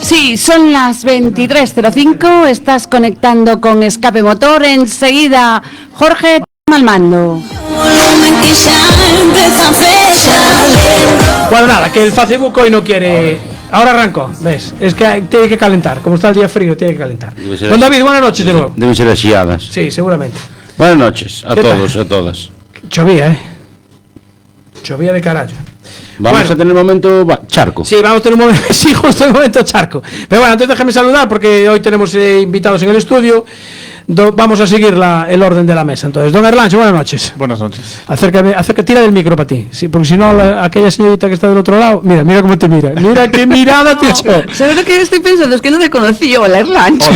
Sí, son las 23:05, estás conectando con Escape Motor, enseguida Jorge al mando. Bueno, nada, que el Facebook hoy no quiere... Ahora arrancó, ¿ves? Es que tiene que calentar, como está el día frío, tiene que calentar. Don David, buenas noches de nuevo. Deben ser las xiadas. Sí, seguramente. Buenas noches a todos, a todas. Chovía, Chovía de carallo. Vamos a tener un momento charco. Sí, vamos a tener un momento, sí, justo el momento charco. Pero bueno, antes déjame saludar porque hoy tenemos invitados en el estudio. Vamos a seguir el orden de la mesa. Entonces, don Erlancho, buenas noches. Buenas noches. Tira del micro para ti, sí, porque si no, aquella señorita que está del otro lado, mira cómo te mira. Mira qué mirada te echó. ¿Sabes lo que estoy pensando? Es que no te conocí. Hola, Erlancho.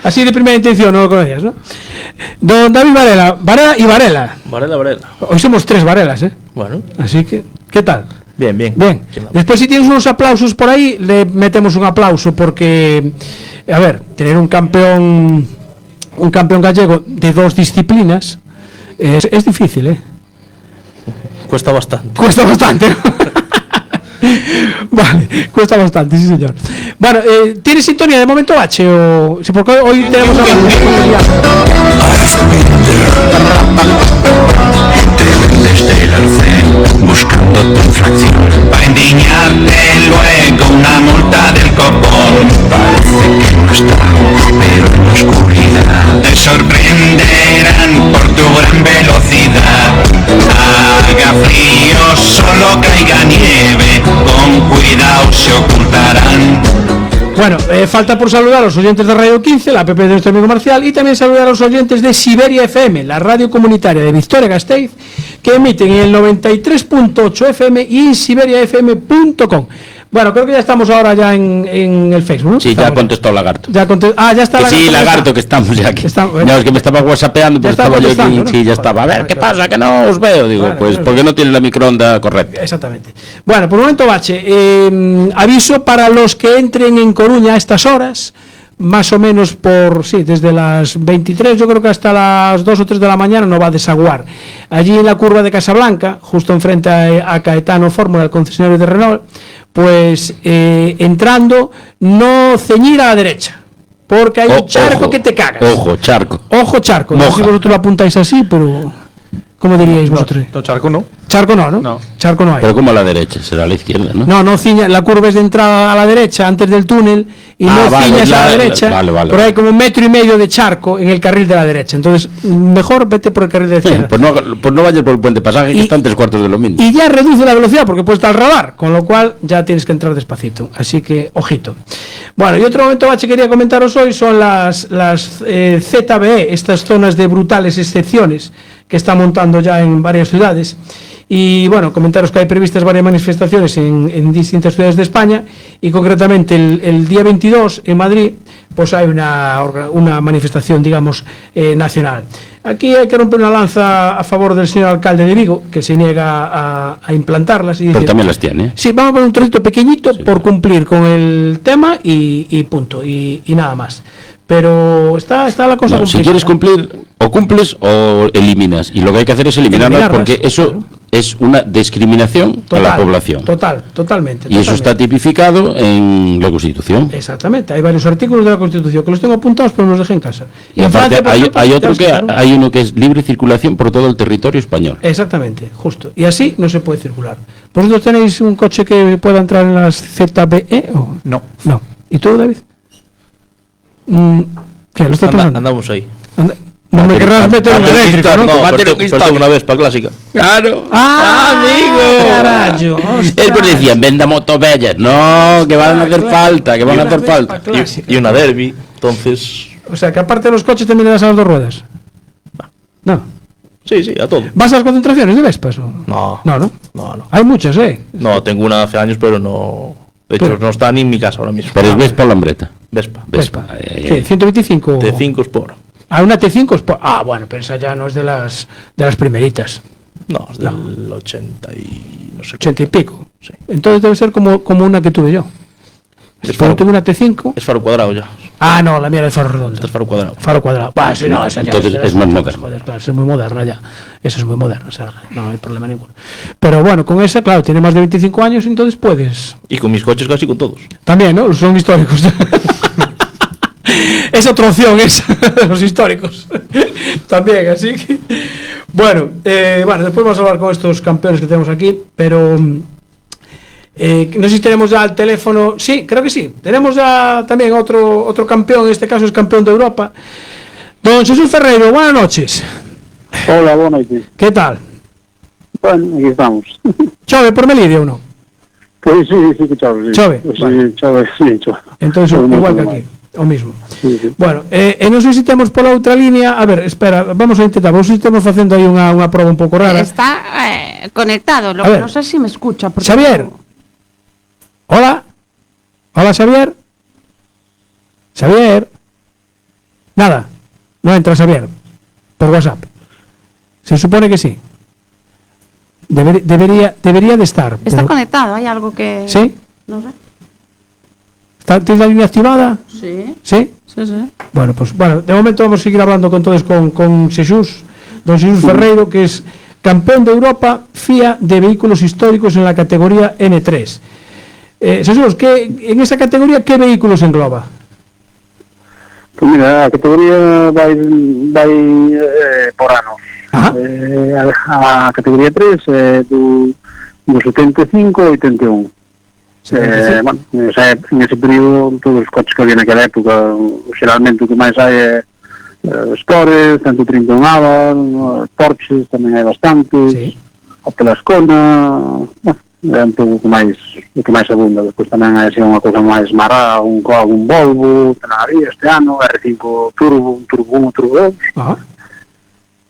Así de primera intención, no lo conocías, ¿no? Don David Varela y Varela. Varela. Hoy somos 3 Varelas, Bueno. Así que, ¿qué tal? Bien. Después, si tienes unos aplausos por ahí, le metemos un aplauso porque, a ver, tener un campeón gallego de 2 disciplinas es difícil, Cuesta bastante. Vale, cuesta bastante, sí señor. Bueno, ¿tienes sintonía de momento H o...? Sí, porque hoy tenemos a... Desde el arcén, buscando tu infracción, para endiñarte luego una multa del copón. Parece que no está, pero en la oscuridad te sorprenderán por tu gran velocidad. Haga frío, solo caiga nieve, con cuidado se ocultarán. Bueno, falta por saludar a los oyentes de Radio 15, la app de nuestro amigo Marcial, y también saludar a los oyentes de Siberia FM, la radio comunitaria de Vitoria-Gasteiz, que emiten en el 93.8 FM y en siberiafm.com. Bueno, creo que ya estamos ahora ya en el Facebook, ¿no? Sí, ya contestó Lagarto. Ya está que Lagarto. Sí, Lagarto, que estamos ya aquí. No, es que me estaba whatsappeando, pero estaba yo aquí. ¿No? Sí, ya estaba. A ver, ¿qué pasa? Que no os veo. Digo, bueno, pues porque no tiene la microonda correcta. Exactamente. Bueno, por un momento, Bache, aviso para los que entren en Coruña a estas horas, más o menos desde las 23, yo creo que hasta las 2 o 3 de la mañana no va a desaguar. Allí en la curva de Casablanca, justo enfrente a Caetano Fórmula, el concesionario de Renault, pues entrando, no ceñir a la derecha, porque hay un charco que te cagas. Ojo, charco. No sé si vosotros lo apuntáis así, pero ¿cómo diríais vosotros? No, charco no. Charco no. Charco no hay. Pero como a la derecha, será a la izquierda, ¿no? No ciña, la curva es de entrada a la derecha antes del túnel y ciñas a la derecha, pero hay como 1,5 metros de charco en el carril de la derecha. Entonces, mejor vete por el carril de la izquierda. Pues no vayas por el puente pasaje, que están 3/4 de lo mismo. Y ya reduce la velocidad porque puede estar al radar, con lo cual ya tienes que entrar despacito. Así que, ojito. Bueno, y otro momento, Bache, quería comentaros hoy son las ZBE, estas zonas de brutales excepciones que está montando ya en varias ciudades. Y bueno, comentaros que hay previstas varias manifestaciones en distintas ciudades de España y concretamente el día 22 en Madrid pues hay una manifestación, digamos, nacional. Aquí hay que romper una lanza a favor del señor alcalde de Vigo, que se niega a implantarlas. Y pero decir, también las tiene. Sí, vamos a poner un trocito pequeñito por cumplir con el tema y punto, y nada más. Pero está la cosa complicada. Si quieres cumplir, o cumples o eliminas. Y lo que hay que hacer es eliminarlas porque eso es una discriminación a la población. Totalmente. Y eso está tipificado en la Constitución. Exactamente. Hay varios artículos de la Constitución que los tengo apuntados, pero no los dejé en casa. Y aparte hay uno que es libre circulación por todo el territorio español. Exactamente, justo. Y así no se puede circular. ¿Vosotros tenéis un coche que pueda entrar en las ZBE? ¿O? No. ¿Y tú, David? ¿Qué? ¿Lo estás pensando? Andamos ahí. No me querrás meter un eléctrico, ¿no? Pero una vez para clásica. Claro. ¡Amigo! Carajo. Ellos decían, venda motos bellas. No, que van a hacer falta, Y una derby, entonces... O sea, que aparte de los coches también le das a las 2 ruedas. No. Sí, a todo. ¿Vas a las concentraciones de Vespas? No. Hay muchas, No, tengo una hace años, pero no... De hecho, no está ni en mi casa ahora mismo. Pero es Vespa o Lambreta. Vespa. ¿Qué? 125. T5 Sport. Una T5 Sport. Bueno, pero esa ya no es de las primeritas. No, es del 80 y no sé. 80 y pico. Sí. Entonces debe ser como una que tuve yo. Pero tengo una T5. Es faro cuadrado ya. Ah, no, la mía era de faro redondo. Este es faro cuadrado. Faro cuadrado. Sí, no, esa ya Entonces es más moderna. Joder, claro, es muy moderna ya. Esa es muy moderna, o sea, no hay problema ninguno. Pero bueno, con esa, claro, tiene más de 25 años, entonces puedes. Y con mis coches casi con todos. También, ¿no? Son históricos. Es otra opción, esa, los históricos. También, así que. Bueno, después vamos a hablar con estos campeones que tenemos aquí, pero. No sé si tenemos ya el teléfono. Sí, creo que sí. Tenemos ya también otro campeón, en este caso es campeón de Europa. Don Jesús Ferreiro, buenas noches. Hola, buenas noches. ¿Qué tal? Bueno, aquí estamos. ¿Chove por Melide o no? Pues sí, que chove. Sí. ¿Chove? Sí, Vale. chove. Entonces, Chove igual que moito aquí, o mismo. Sí. Bueno, non sei se temos pola outra línea. A ver, espera, vamos a intentar. Vamos a estamos facendo aí unha proba un pouco rara. Está conectado, lo A que ver. no sé si me escucha. Porque Xavier. Hola. Hola, Xavier. Xavier. Nada. No entra Xavier. Por WhatsApp. Se supone que sí. Debería de estar. Está pero- conectado, hay algo que... ¿Sí? No sé. ¿Tienes la línea activada? Sí, ¿Sí? sí. Bueno, pues de momento vamos a seguir hablando con todos con Xesús, don Xesús Ferreiro, que es campeón de Europa FIA de vehículos históricos en la categoría N3. Xesús, en esa categoría, ¿qué vehículos engloba? Pues mira, a categoría vai por anos. Ajá. A categoría 3 do 75 ao 81. Bueno, en ese período todos os coches que había naquela época, xeralmente o que máis hai é Explorer, 131 Abarth, Porsches tamén hai bastantes, Sí. Opel Ascona, é un pouco o que máis abunda. Despois tamén hai así unha cousa máis mará, un Volvo, tenaría este ano, R5 Turbo, un Turbo 1, Turbo 2, Ajá.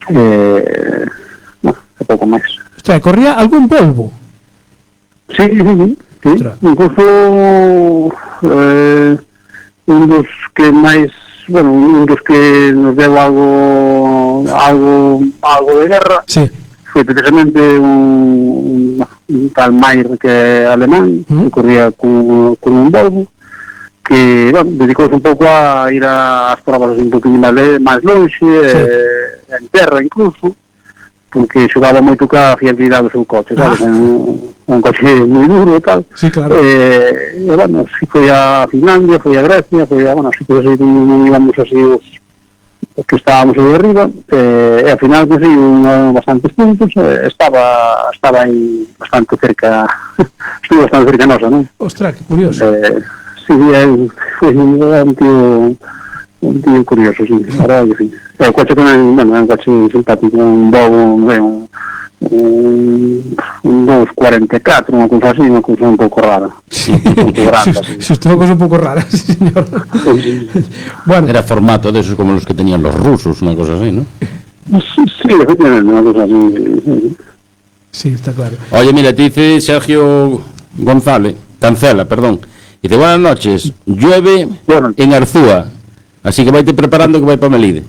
é pouco máis. Ostras, corría algún Volvo. Sí. Ostras. Incluso un dos que máis, un dos que nos deu algo de guerra, Sí. foi precisamente un tal Mayer que é alemán, que corría con un Volvo, que, dedicouse un pouco a ir ás provas un poquinho máis longe, en terra incluso, porque xogaba moito ca fiabilidade do seu coche, sabes? Un coche moi duro e tal. Sí, claro. Si foi a Finlandia, foi a Grecia, si que íbamos así os que estábamos aí arriba, e ao final conseguiu bastantes puntos, estaba aí bastante cerca, estuvo bastante cerca nosa, non? Ostras, que curioso. Sí, foi un tío curioso, sí, ahora que sí. O coche tamén, é un coche simpático, un Volvo, un 244, unha cousa así, unha cousa un pouco rara. Sí. Un pouco grande, así. Se estuvo cosa un pouco rara, sí, señor. Bueno, Era formato de esos como los que tenían los rusos, una cosa así, ¿no? Sí, efectivamente, unha cousa así. sí, está claro. Oye, mira, te dice Sergio Cancela, perdón. Dice, buenas noches, llueve Bueno. en Arzúa, así que vaite preparando que vai para Melide.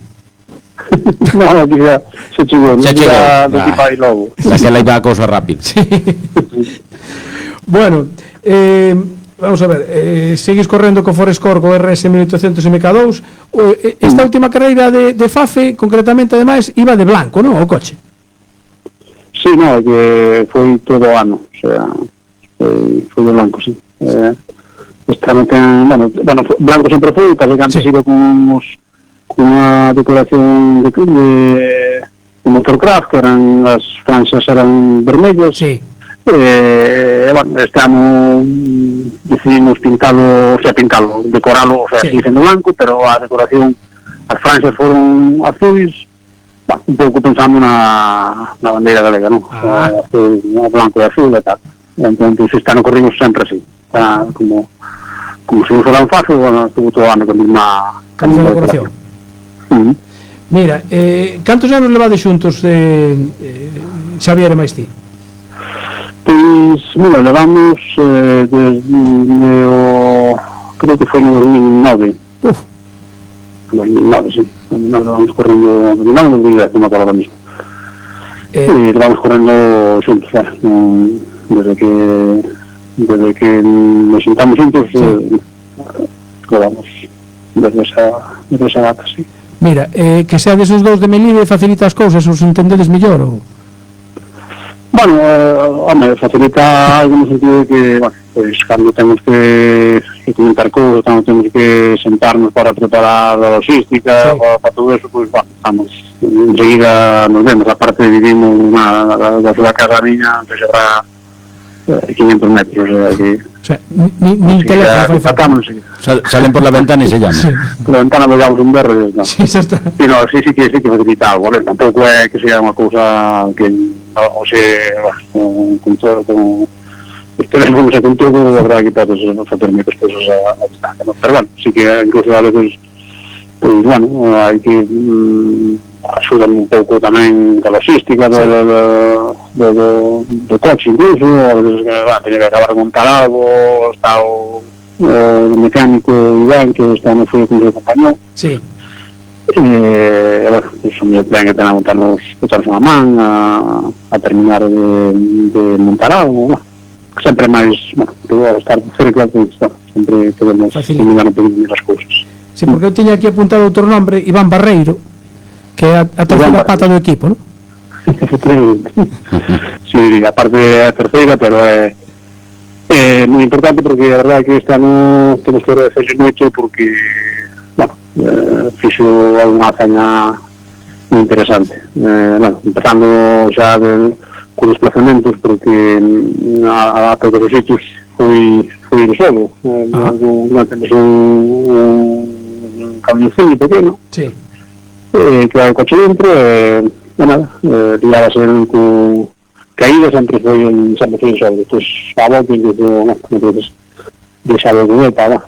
No, aquí xa se chegou, Xa chegou. de vai logo. Daquela iba a cosa rápida. Bueno, vamos a ver, seguís correndo co Forescore co RS 1800 MK2. Esta última carreira de Fafe, concretamente, ademais, iba de blanco, non? O coche. Sí, no, que foi todo o ano, o sea, foi de blanco, sí. Esta non ten, blanco sempre foi, casi que antes iba con unha decoración de motorcraft, que eran, as franxas eran vermellas. Sí. Este ano decidimos pintalo, decoralo, Sí. sigue sendo blanco, pero a decoración, as franxas foron azuis, un pouco pensando na bandeira galega, non? Azul, blanco e azul e tal. Entón, este ano corrimos sempre así, como se non foran fácil, estuvo todo o ano con a mesma Decoración. Mira, cantos anos levades xuntos Xavier e máis ti? Pois, mira, levamos desde creo que foi no 2009. 2009, sí. 2009 levamos correndo, 2010, non me acordo mismo. Levamos correndo xuntos, desde que nos sentamos xuntos, levamos desde esa data, sí. Mira, que sea desos dous de Melide facilita as cousas, os entendedes mellor ou? Bueno, home, facilita algo no sentido de que, bueno, pues cando temos que comentar cousas, cando temos que sentarnos para preparar a logística, para todo eso, pues, bueno, estamos, enseguida nos vemos, aparte vivimos da súa casa miña, que será 500 metros, o sea que... O sea, nin teléfono fai falta. Salen por la ventana y se llaman. Sí. Por la ventana pegamos un berro y no. Sí, xa está. Sí, no, sí que facilita algo, ¿vale? Tampouco é que sea unha cousa que, o sea, con todo, con os teléfonos e con todo, a verdade que podes facer moitas cousas a distancia, ¿no? Pero bueno, sí que incluso a veces, pues bueno, hai que axudan un pouco tamén da logística do coche incluso, a veces teña que acabar de montar algo, está o mecánico Iván, que está no foi con o compañón. Sí. Bueno, son moi ben que ten a montar os botarse unha man, a terminar de montar algo, sempre máis, bueno, estar cerca, pues, sempre podemos terminar un poquinho as cousas. Sí, porque eu tiña aquí apuntado outro nombre, Iván Barreiro, que é a terceira pata do equipo, non? Sí, aparte é a terceira, pero é moi importante porque a verdade é que este ano temos que agradecerlle moito porque, bueno, fixo alguna hazaña moi interesante. Bueno, empezando xa con os desplazamentos, porque a todos os sitios foi de solo. Non temos un camioncillo pequeno, sí, que vai o coche dentro, nada, ligábase con caída, sempre foi sobre, pues a volta incluso, entonces deixaba de ver para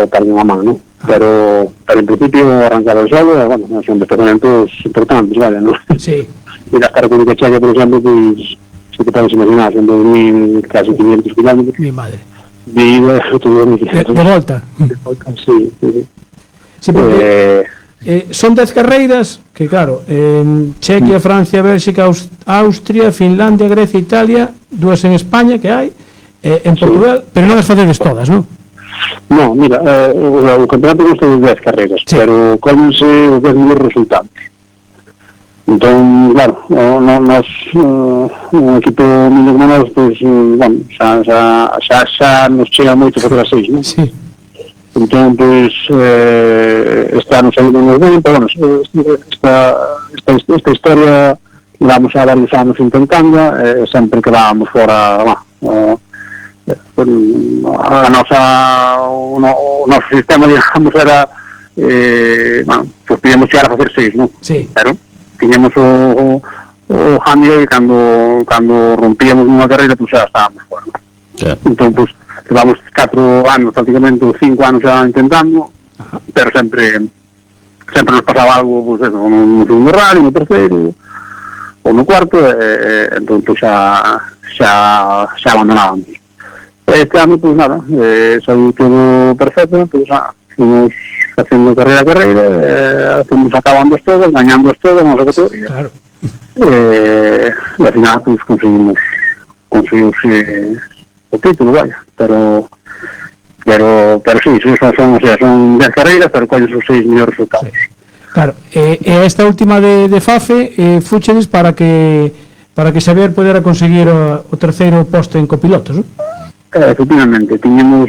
botarle unha man, ¿no? Pero en principio arrancaba el solo, bueno, son desplazamentos importantes, vale, ¿no? sí. Y gastar con el Cheque, por exemplo, pues, si te puedes imaginar, son 2.000, casi 500 kilómetros. Mi madre. De ida, de volta. Sí. Sí, porque son 10 carreiras que, claro, en Chequia, Francia, Bélxica, Austria, Finlandia, Grecia, Italia, 2 en España que hai, en Portugal, pero non as facedes todas, non? No, mira, o campeonato consta de 10 carreiras, sí, pero cómense os 10 mellores resultantes. Entón, claro, nos un equipo menos menores, pues, bueno, xa nos chega moito facer as 6, non? Sí. Entón, pues, este ano saímos moi ben, pero, bueno, esta historia levamos a varios anos intentando, sempre quedábamos fora, o noso sistema, digamos, era, bueno, pues podíamos chegar a facer 6, non? Sí. Pero tiñamos o handicap que cando rompíamos unha carreira, pues xa estábamos fora. Sí. Entón, pues, levamos 4 anos, prácticamente 5 anos xa intentando, pero sempre nos pasaba algo, pues eso, no segundo rally, no terceiro, ou no cuarto, entón, pues xa abandonábamos. Este ano, pues nada, saiu todo perfecto, pues fuimos facendo carreira, fuimos acabando todas, gañando todas, na categoría. Claro. E ao final, pues conseguimos o título, vaya, pero sí, son 10 carreiras, pero colles os 6 mellores resultados. Sí. Claro, esta última de FAFE fúchedes para que Xavier pudera conseguir o terceiro posto en copilotos, non? Efectivamente, tiñemos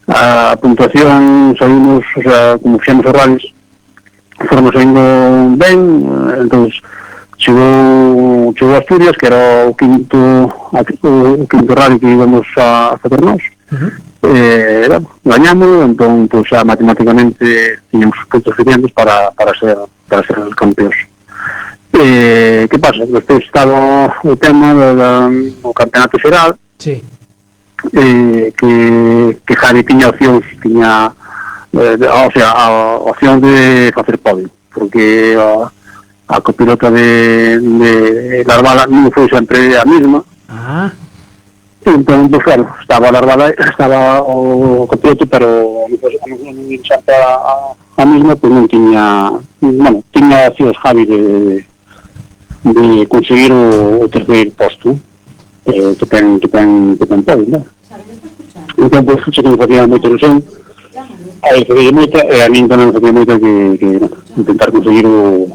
a puntuación, saímos, o sea, como fixemos os rallies, fomos saindo ben, entón chegou Asturias, que era o quinto rally que íbamos a facer nós. Gañamos, entón, pues, matemáticamente tiñamos os puntos suficientes para ser campeóns. Que pasa? Despois estaba o tema do campeonato xeral, sí, que Javi tiña opcións, o sea, a opción de facer podio, porque a copilota de Larvala non foi sempre a mesma. Entón, pues, claro, estaba o copiloto, pero non sempre a mesma, pues non tiña, bueno, tiña opcións Javi de conseguir o terceiro posto, que ten podio, non? Entón, pues, que me facía moita ilusión, Aí se veía moita, e a min tamén se veía moita que intentar conseguir o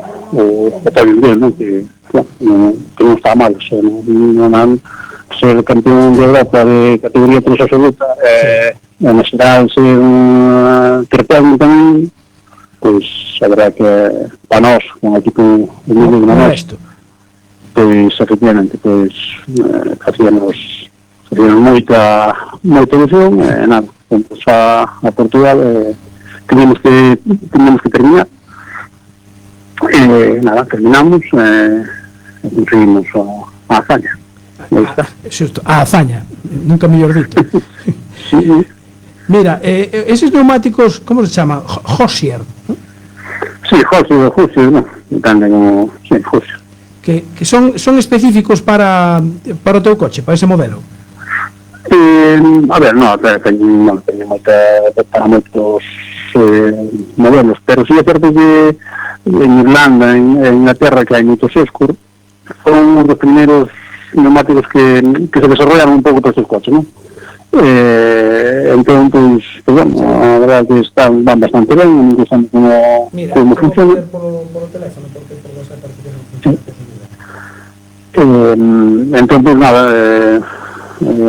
podio dele, non? Que non está mal, non ser campeón de Europa de categoría 3 absoluta, na xeral ser ter podio tamén, pois a verdad que para nós, con o equipo de Miles de Manós, pois efectivamente, pois facíamos moita ilusión, e nada, pues a Portugal teníamos que terminar, nada, terminamos e conseguimos a hazaña. Xusto, a hazaña, nunca mellor dito. Sí. Mira, eses neumáticos, como se chama? Hossier, ¿no? Sí, Hossier, ¿no? Depende como, sí, Hossier. Que son específicos para o teu coche, para ese modelo? A ver, teño moita para moitos modelos, pero sí é certo que en Irlanda, en Inglaterra, que hai moitos Escur, son os dos primeiros neumáticos que se desarrollaron un pouco para estes coches, non? Entón, pues bueno, a verdad que van bastante ben, me gustan como funciona. Por teléfono, porque por WhatsApp parece que non. Entón, pues nada,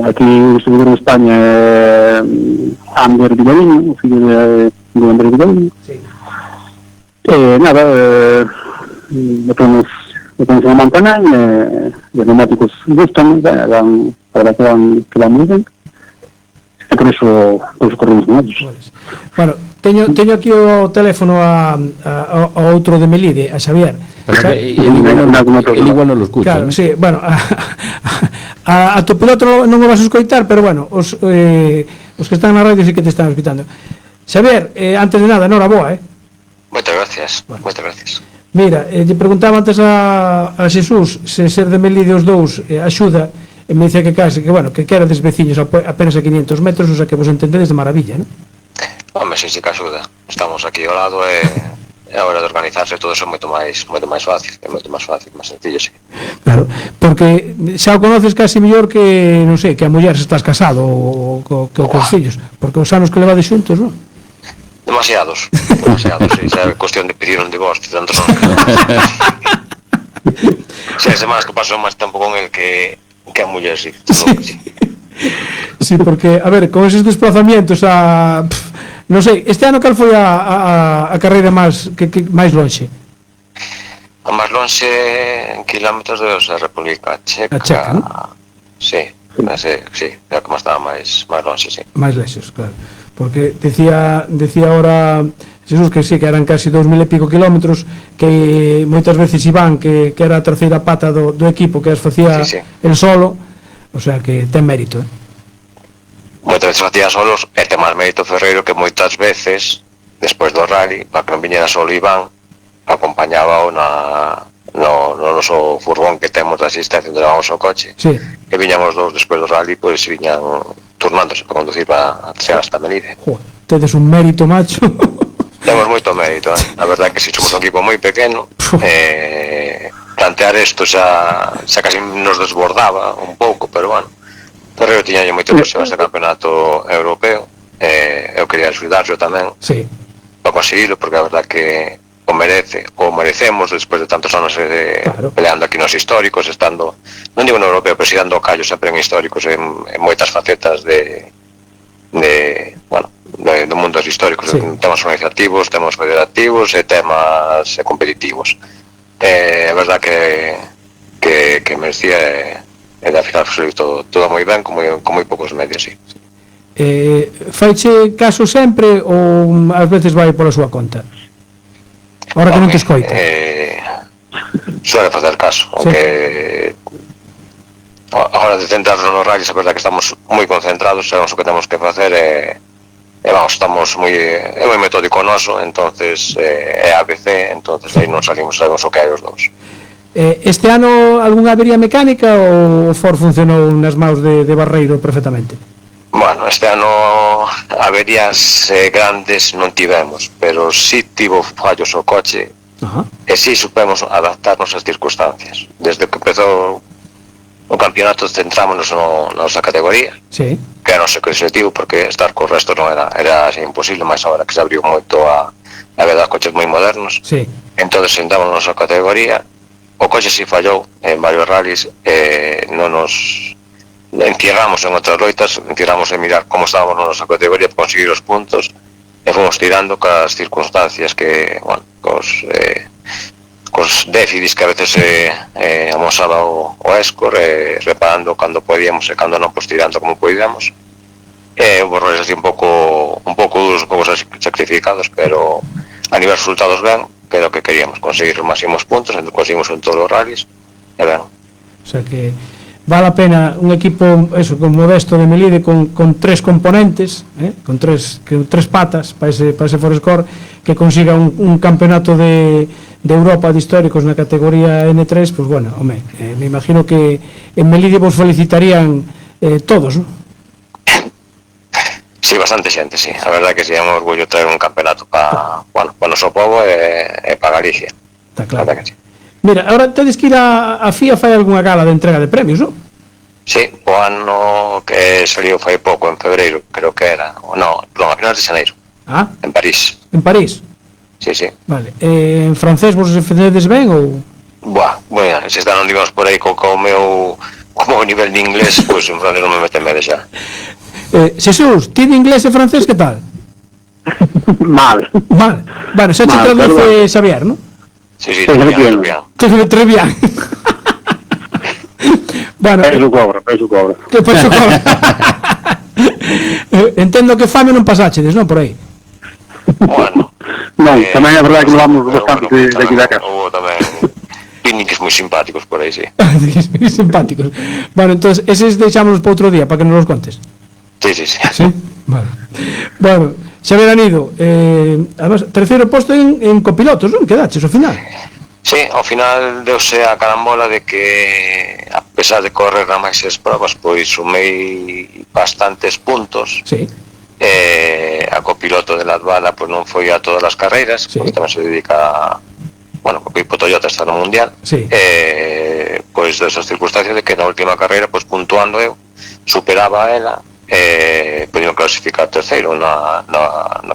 aquí o seguidor de España é Ander Vilariño, o filho de Ander Vilariño. Sí. Nada, metemos a Montanay, os neumáticos gustan, para que van moi ben. E por eso corremos con ellos. Bueno, teño aquí o teléfono ao outro de Melide, a Xavier. El igual non lo escucha. Claro, sí, bueno, a tu piloto non o vas a escoitar, pero bueno, os que están na radio sí que te están escoitando. Xavier, antes de nada, enhoraboa, Moitas gracias, moitas gracias. Mira, lle preguntaba antes a Xesús se ser de Melide os dous axuda, e me dice que case, que bueno, que erades veciños apenas a 500 metros, o sea que vos entendedes de maravilla, non? Home, sí que axuda. Estamos aquí ao lado e a hora de organizarse todo eso é moito máis fácil, máis sencillo, sí. Claro, porque xa o conoces casi mellor que, non sei, que a muller se estás casado ou cos fillos, porque os anos que levades xuntos, non? Demasiados, sí, xa é cuestión de pedir un divorcio, tanto son. Xa é máis que paso máis tempo con el que a muller, sí. Sí, porque, a ver, con eses desplazamientos non sei, este ano cal foi a carreira máis lonxe? A máis lonxe en kilómetros de a República Checa. A Checa, non? Sí, é como estaba máis lonxe, sí. Máis lexos, claro. Porque decía ahora Jesús que sí, que eran casi 2000 e pico kilómetros, que moitas veces iban que era a terceira pata do equipo, que as facía el solo, o sea que ten mérito, Moitas veces facía solos, e ten máis mérito Ferreiro, que moitas veces despois do rally, para que non viñera solo Iván, acompañaba no noso furgón que temos de asistencia onde levamos o coche, sí. E viñan os dous despois do rally, pois viñan turnándose para conducir para chegar hasta Melide. Tedes un mérito, macho. Temos moito mérito, A verdade que si somos un equipo moi pequeno, plantear isto xa casi nos desbordaba un pouco, pero bueno, Ferreiro tiña moito ilusión este campeonato europeo, eu quería axudarlo tamén, sí, para conseguirlo, porque a verdade que o merecemos despois de tantos anos claro, peleando aquí nos históricos, estando, non digo no europeo, pero si dando callo sempre en históricos en moitas facetas do mundo dos históricos, sí. Temas organizativos, temas federativos e temas competitivos. É verdade que merecía e da final foi todo moi ben, con moi poucos medios, sí. Faiche caso sempre ou ás veces vai pola súa conta? Ahora que non te escoita. Suele facer caso, aunque agora de centrarnos nos rallies, a verdade que estamos moi concentrados, sabemos o que temos que facer e estamos moi metódico noso, entonces é ABC, entonces aí non sabemos o que hai os dous. Este ano algunha avería mecánica ou o Ford funcionou nas maus de Barreiro perfectamente? Bueno, este ano averías grandes non tivemos, pero sí tivo fallos o coche. E sí supemos adaptarnos ás circunstancias. Desde que empezou o campeonato centrámonos na nosa categoría, sí, era o seu objetivo, porque estar co resto non era así imposible, máis agora que se abriu moito a verdade, coches moi modernos. Sí. Entón sentamos na nosa categoría, o coche si fallou en varios rallies, non nos encierramos en outras loitas, encierramos en mirar como estábamos na nosa categoría para conseguir os puntos, e fomos tirando cas circunstancias que, bueno, cos déficits que a veces amosaba o Escor, reparando cando podíamos e cando non, pues tirando como podíamos. Houve errores así un pouco duros, un pouco sacrificados, pero a nivel resultados ben, que era o que queríamos, conseguir os máximos puntos, entón conseguimos en todos os rallies, e ben. O sea que vale a pena un equipo eso, con modesto de Melide con tres componentes, con tres patas para ese Forescore, que consiga un campeonato de Europa de históricos na categoría N3, pues bueno, home, me imagino que en Melide vos felicitarían todos, ¿no? Sí, bastante xente, sí. A verdade que sí, é un orgullo traer un campeonato para o noso povo e para Galicia. Está claro. Que sí. Mira, ahora tedes que ir a FIA fai algunha gala de entrega de premios, non? Sí, o ano que saliu fai pouco, en febreiro, creo que era, a finales de xaneiro. Ah? En París. En París? Sí, sí. Vale. En francés vos defendedes ben ou? Bueno, se están, digamos, por aí co meu nivel de inglés, pois en francés non me meten medo xa. Jesús, ti de inglés e francés que tal? Mal. Bueno, xa te traduce Xavier, ¿no? Sí, très bien. Très bien. Bueno, Peso cobra. Que peso cobra. Entendo que fame non pasáchedes, non, por aí? Bueno. Non, tamén é verdade que nos vamos bastante de aquí da casa. Houve tamén picnics moi simpáticos por aí, sí. Simpáticos. Bueno, entonces, eses deixámonos para outro día, para que nos los contes. Sí. Sí? Vale. Bueno, Xavier Anido, además, terceiro posto en copilotos, non? Quedaches ao final. Sí, ao final deuse a carambola de que, a pesar de correr na máis as probas, pois sumei bastantes puntos. Sí. A copiloto de Latvala pois non foi a todas as carreiras, sí, porque tamén se dedica, bueno, o equipo Toyota está no Mundial. Sí. Pois desas circunstancias de que na última carreira, pois puntuando eu, superaba a ela, podían clasificar terceiro na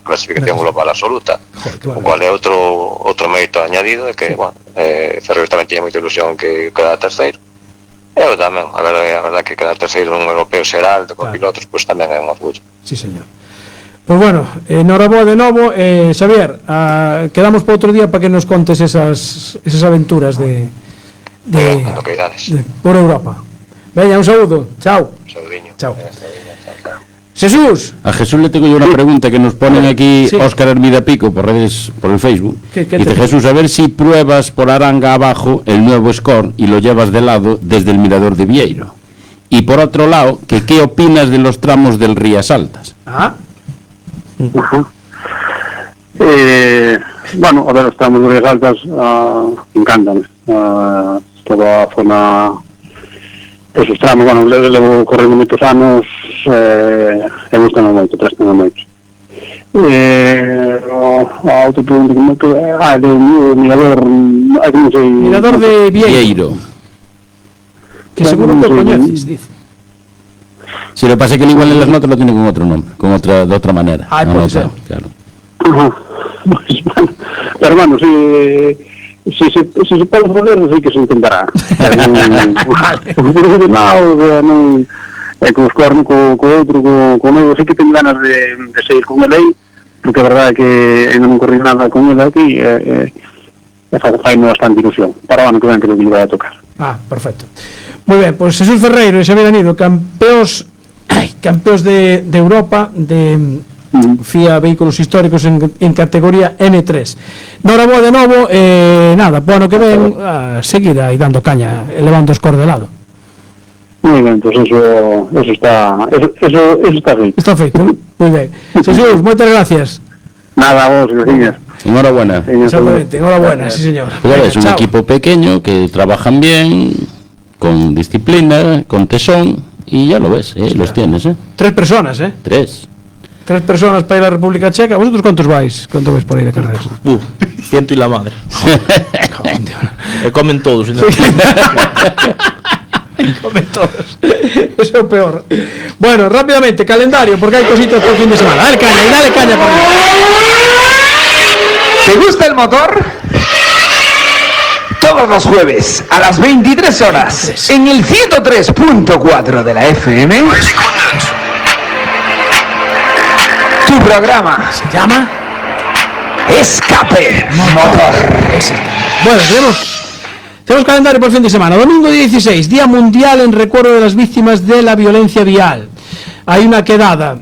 clasificación global absoluta. O cual é outro mérito añadido de que, bueno, Ferrer tamén tiña moita ilusión que quedara terceiro. Eu tamén, a verdade que quedar terceiro nun europeo xeral de copilotos, pois tamén é un orgullo. Sí, señor. Pues bueno, enhoraboa de novo, Xavier, quedamos para outro día para que nos contes esas aventuras por Europa. Veña, un saúdo, chao. Un saudiño. Chao. Jesús. A Jesús le tengo yo una pregunta que nos ponen aquí, sí. Óscar Hermida Pico por redes, por el Facebook. Dice Jesús, a ver si pruebas por Aranga abajo el nuevo Score y lo llevas de lado desde el mirador de Vieiro. Y por otro lado, que qué opinas de los tramos del Rías Altas. Bueno, a ver, los tramos de Rías Altas me encantan. Toda a zona, esos tramos, bueno, levo correndo moitos anos, e gustan moito, prestan moito. A outro punto que moito de mirador, non sei... Mirador de Vieiro. Que seguro que coñeces, dice. Si lo pasa que igual en las notas lo tiene con otro nombre, de otra manera. Puede ser. Claro. Pero bueno, si se pode poder, non sei que se intentará. Con os cornos, co outro, co meu, sei que tengo ganas de seguir con ele aí, porque a verdade é que ainda non corri nada con ele aquí, e fai-me bastante ilusión. Para o ano que ven creo que me vai a tocar. Perfecto. Moi ben, pois Jesús Ferreiro e Xavier Anido, campeóns de Europa de FIA Vehículos Históricos en categoría N3. Noraboa de novo, nada, po ano que ven a seguir aí dando caña, elevando os cor de lado. Moi ben, pois eso está feito. Está feito, moi ben. Jesús, moitas gracias. Nada, vos, gracias. Enhorabuena. Exactamente, enhorabuena, sí señor. Es un equipo pequeño que trabajan bien, con disciplina, con tesón, y ya lo ves, los tienes, 3 personas, 3 personas para ir a la República Checa. ¿Vosotros cuántos vais? ¿Cuánto vais por ahí de carreras? 100 y la madre. Comen todos. Come todos. Eso es lo peor. Bueno, rápidamente, calendario, porque hay cositas por el fin de semana. Dale caña. Por ahí. ¿Te gusta el motor? Todos los jueves a las 23 horas en el 103.4 de la FM. Tu programa ¿Se llama? Escape Motor. Bueno, tenemos calendario por el fin de semana. Domingo 16, Día Mundial en recuerdo de las víctimas de la violencia vial. Hay una quedada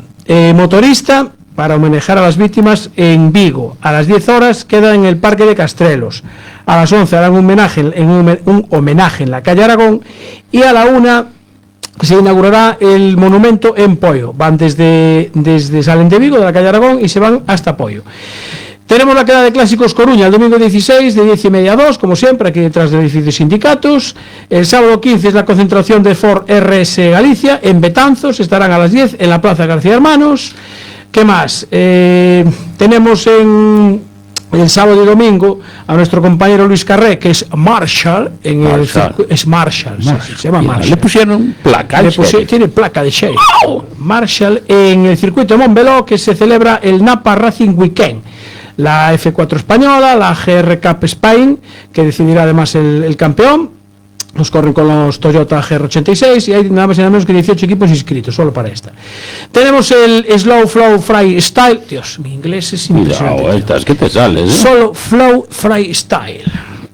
motorista para homenajear a las víctimas en Vigo. A las 10 horas queda en el Parque de Castrelos. A las 11 harán un homenaje en la calle Aragón. Y a la 1 se inaugurará el monumento en Poio. Van desde salen de Vigo, de la calle Aragón, y se van hasta Poio. Tenemos la queda de Clásicos Coruña el domingo 16 de 10:30 a 2, como siempre, aquí detrás del edificio de sindicatos. El sábado 15 es la concentración de Ford RS Galicia en Betanzos, estarán a las 10 en la Plaza García Hermanos. ¿Qué más? Tenemos en el sábado y domingo a nuestro compañero Luis Carré, que es Marshall, es Marshall, sí, se llama Marshall. Le pusieron placa. Tiene placa de Shea. Marshall en el circuito de Montbeló, que se celebra el Napa Racing Weekend. La F4 española, la GR Cup Spain, que decidirá además el campeón. Nos corren con los Toyota GR86 y hay nada más y nada menos que 18 equipos inscritos, solo para esta. Tenemos el Slow Flow Freestyle. Dios, mi inglés es impresionante. Cuidado, estas que te sales, ¿eh? Solo Flow Freestyle.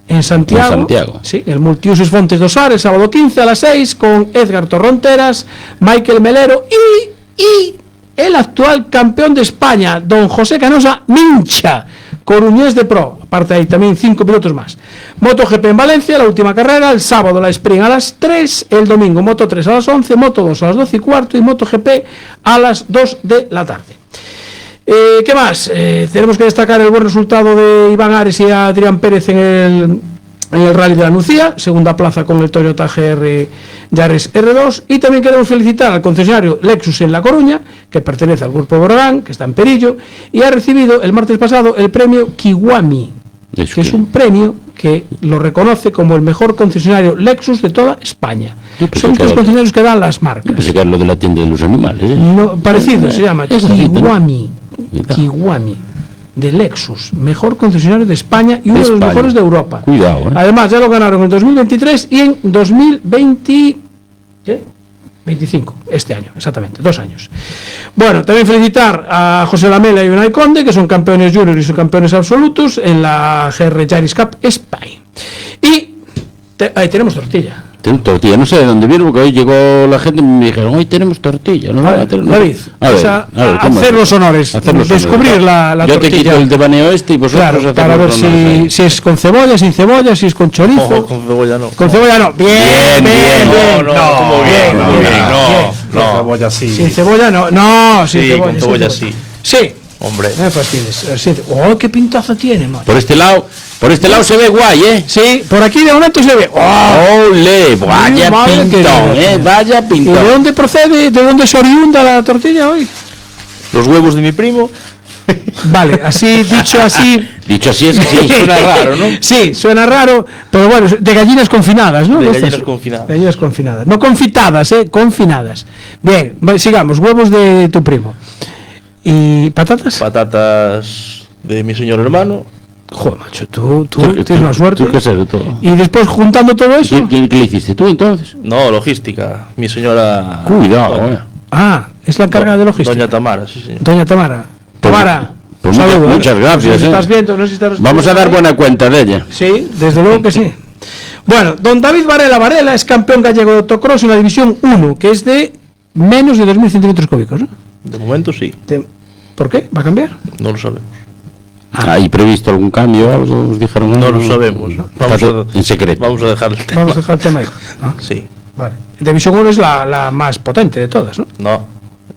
En Santiago. Sí, el Multiusos Fontes Dosar, el sábado 15 a las 6, con Edgar Torronteras, Michael Melero y el actual campeón de España, don José Canosa Mincha, Coruñés de Pro. Aparte hay también 5 pilotos más. MotoGP en Valencia, la última carrera, el sábado la Sprint a las 3, el domingo Moto 3 a las 11, Moto 2 a las 12:15 y MotoGP a las 2 de la tarde. ¿Qué más? Tenemos que destacar el buen resultado de Iván Ares y Adrián Pérez en el Rally de la Nucía, segunda plaza con el Toyota GR Yaris R2, y también queremos felicitar al concesionario Lexus en La Coruña, que pertenece al Grupo Boragán, que está en Perillo, y ha recibido el martes pasado el premio Kiwami, que es un premio que lo reconoce como el mejor concesionario Lexus de toda España. Son estos concesionarios que dan las marcas. Pensé que era lo de la tienda de los animales, ¿eh? No, parecido, se llama Kiwami. Kiwami. De Lexus, mejor concesionario de España y uno de los mejores de Europa. Cuidado, ¿eh? Además, ya lo ganaron en 2023 y en 2025, este año, exactamente, 2 años. Bueno, también felicitar a José Lamela y Unai Conde, que son campeones juniors y son campeones absolutos en la GR Yaris Cup Spain. Y ahí tenemos tortilla. Tortilla, no sé de dónde vino, porque hoy llegó la gente y me dijeron, hoy tenemos tortilla. ¿No? David, hacer los honores, descubrir la tortilla. Yo te quito el devaneo y vosotros para ver si es con cebolla, sin cebolla, si es con chorizo. Ojo, con cebolla no. Con cebolla no. Bien. No, cebolla sí. Sin cebolla no, sin sí, cebolla. Con cebolla sí. Sí. Hombre. No me fastidies. Oh, qué pintazo tiene, man. Por este lado se ve guay, ¿eh? Sí, por aquí de momento se ve. ¡Ole! Vaya pintón, vaya pintón. ¿Y de dónde procede, de dónde se oriunda la tortilla hoy? Los huevos de mi primo. Vale, dicho así es que sí, suena raro, ¿no? Sí, suena raro, pero bueno, de gallinas confinadas, ¿no? De gallinas confinadas. Gallinas confinadas. No confitadas, confinadas. Bien, sigamos, huevos de tu primo. ¿Y patatas? Patatas de mi señor hermano. Joder, macho, tú tienes una suerte. Tú qué sé de todo. Y después juntando todo eso. ¿Qué le hiciste tú entonces? No, logística. Mi señora. Cuidado, es la encargada de logística. Doña Tamara, sí. Doña Tamara. Tamara. Pues saludos. Muchas gracias. No sé si estás viendo, no sé si estás. Vamos a dar buena cuenta de ella. Sí, desde luego que sí. Bueno, don David Varela es campeón gallego de autocross en la división 1, que es de menos de 2.000 centímetros cúbicos, ¿no? De momento sí. ¿Por qué? ¿Va a cambiar? No lo sabemos. ¿Hay previsto algún cambio? ¿Algo os dijeron? No lo sabemos. En secreto. Vamos a dejar el tema. Vamos a dejar el tema ahí. Sí. Vale. División 1 es la más potente de todas, ¿no? No,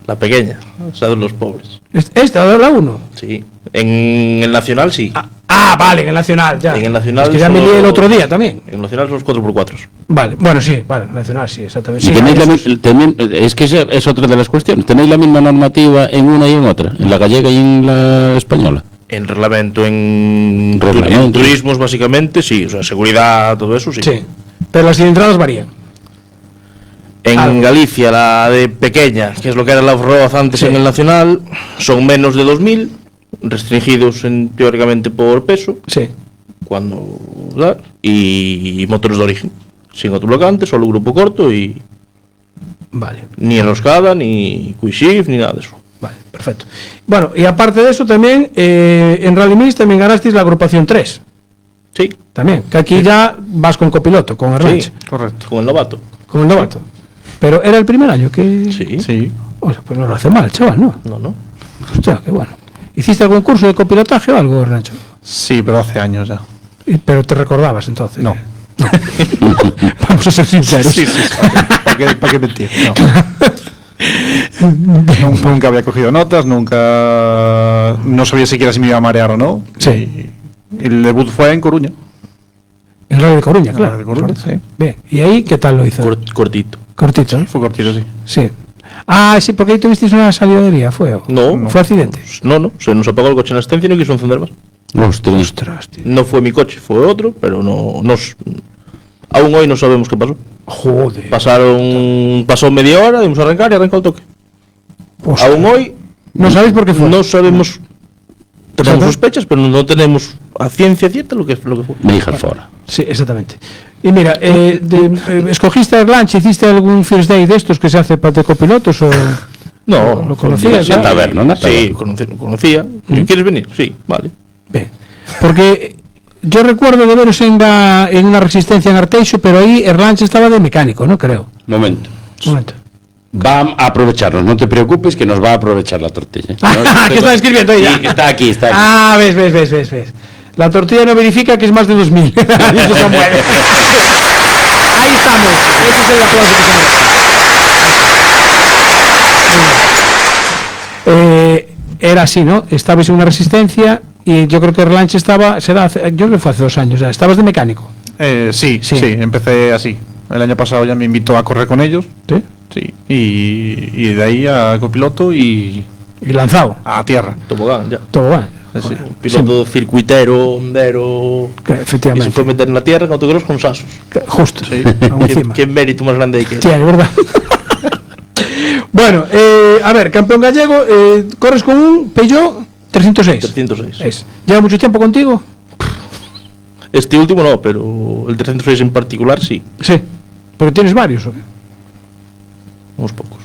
la pequeña. O sea, de los pobres. ¿Esta es la 1? Sí. En el Nacional sí. Vale, en el Nacional, ya. En el Nacional. Es que ya me lié el otro día también. En el Nacional son los 4x4. Vale, bueno, sí, vale, Nacional sí, exactamente. Y tenéis es que es otra de las cuestiones. ¿Tenéis la misma normativa en una y en otra? ¿En la gallega y en la española? En reglamento, en turismos básicamente, sí. O sea, seguridad, todo eso, sí. Sí, pero las cilindradas varían. En Galicia, la de pequeña, que es lo que era la off-road antes en el Nacional, son menos de 2.000, restringidos teóricamente por peso, y motores de origen, sin autoblocante, solo grupo corto y ni enroscada, ni quick shift, ni nada de eso. Vale, perfecto. Bueno, y aparte de eso también, en Rally Mix también ganasteis la agrupación 3. Sí. También, que aquí ya vas con copiloto, con Erlanche. Sí, correcto. Con el novato. Con el novato. Pero era el primer año que... Sí. Oye, pues no lo hace mal, chaval, ¿no? No. Hostia, qué bueno. ¿Hiciste algún curso de copilotaje o algo, Erlancho? Sí, pero hace años ya. ¿Pero te recordabas entonces? No. Vamos a ser sinceros. Sí. ¿Para qué mentir? No. Nunca había cogido notas, no sabía siquiera si me iba a marear o no. Sí. Y el debut fue en Coruña. En Radio de Coruña, claro. Radio de Coruña, sí. Bien. ¿Y ahí qué tal lo hizo? Cortito. Cortito, ¿eh? Fue cortito, sí. Sí. Ah, sí, porque ahí tuvisteis una salidería, ¿fue? No. ¿Fue accidente? No. Se nos apagó el coche en la asistencia y no quiso encender más. Ostras, tío. No fue mi coche, fue otro, pero aún hoy no sabemos qué pasó. Joder. Pasó media hora, dimos a arrancar y arrancó el toque. Ostras. Aún hoy no sabéis por qué fue. No sabemos. Tenemos sospechas, pero no tenemos a ciencia cierta lo que fue. Me dije fuera. Sí, exactamente. Y mira, ¿escogiste a Erlanche? ¿Hiciste algún first day de estos que se hace para de copilotos o...? No. ¿Lo conocías? En taberna, ¿no? Sí, conocía. ¿Quieres venir? Sí, vale. Bien. Porque yo recuerdo de veros en una resistencia en Arteixo, pero ahí Erlanche estaba de mecánico, ¿no? Creo. Momento. Va a aprovecharnos, no te preocupes que nos va a aprovechar la tortilla. ¿Qué está escribiendo ella? Sí, está aquí. Ah, ves. La tortilla no verifica que es más de 2.000. Eso se mueve. Ahí estamos. Ese es el aplauso que se merece. Era así, ¿no? Estabais en una resistencia y yo creo que Erlanche yo creo que fue hace 2 años ya. ¿Estabas de mecánico? Sí, empecé así. El año pasado ya me invitó a correr con ellos. Sí. Y de ahí a copiloto y lanzado. A tierra. Tobogán, ya. Tobogán. Sí. Piloto circuitero, hondero. Efectivamente. Y se fue meter en la tierra en autocross con sasos. Justo. Sí. ¿Qué mérito más grande hay que? Sí, es verdad. Bueno, a ver, campeón gallego, corres con un Peugeot 306. 306. ¿Lleva mucho tiempo contigo? Este último no, pero el 306 en particular sí. Sí. ¿Pero tienes varios o qué? Unos pocos.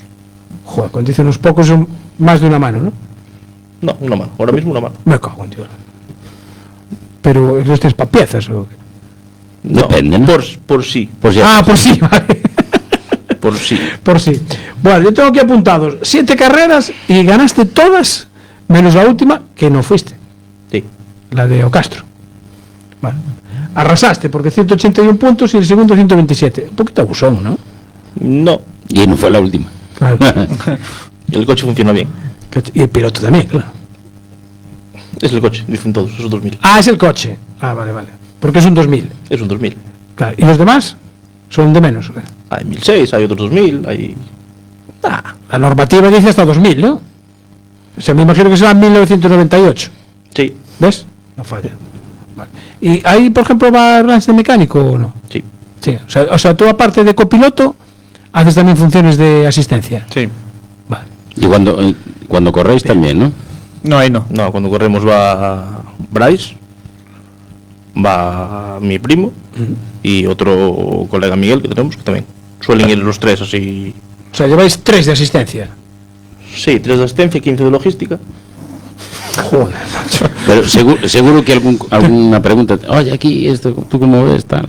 Joder, cuando dicen unos pocos son más de una mano, ¿no? No, una mano. Ahora mismo una mano. Me cago en Dios. ¿Pero los tienes para piezas o qué? No, depende, ¿no? Por sí. Por sí, vale. Por sí. Bueno, yo tengo aquí apuntados 7 carreras y ganaste todas, menos la última, que no fuiste. Sí. La de Ocastro. Bueno. Arrasaste, porque 181 puntos y el segundo 127. Un poquito abusón, ¿no? No. Y no fue la última. Claro. El coche funciona bien. Y el piloto también, claro. Es el coche, dicen todos, es un 2000. Ah, es el coche. Ah, vale. Porque es un 2000. Es un 2000. Claro. ¿Y los demás? Son de menos. Hay 1006, hay otros 2000, hay... La normativa dice hasta 2000, ¿no? O sea, me imagino que será 1998. Sí. ¿Ves? No falla. Vale. ¿Y ahí, por ejemplo, va Erlanche de mecánico o no? Sí. Sí. O sea, tú aparte de copiloto, haces también funciones de asistencia. Sí. Vale. Y cuando corréis también, ¿no? No, ahí no. No, cuando corremos va Bryce, va mi primo y otro colega Miguel que tenemos, que también suelen ir los 3 así. O sea, lleváis 3 de asistencia. Sí, 3 de asistencia y 15 de logística. Joder, pero seguro que alguna pregunta. Oye, aquí esto, ¿tú cómo ves tal?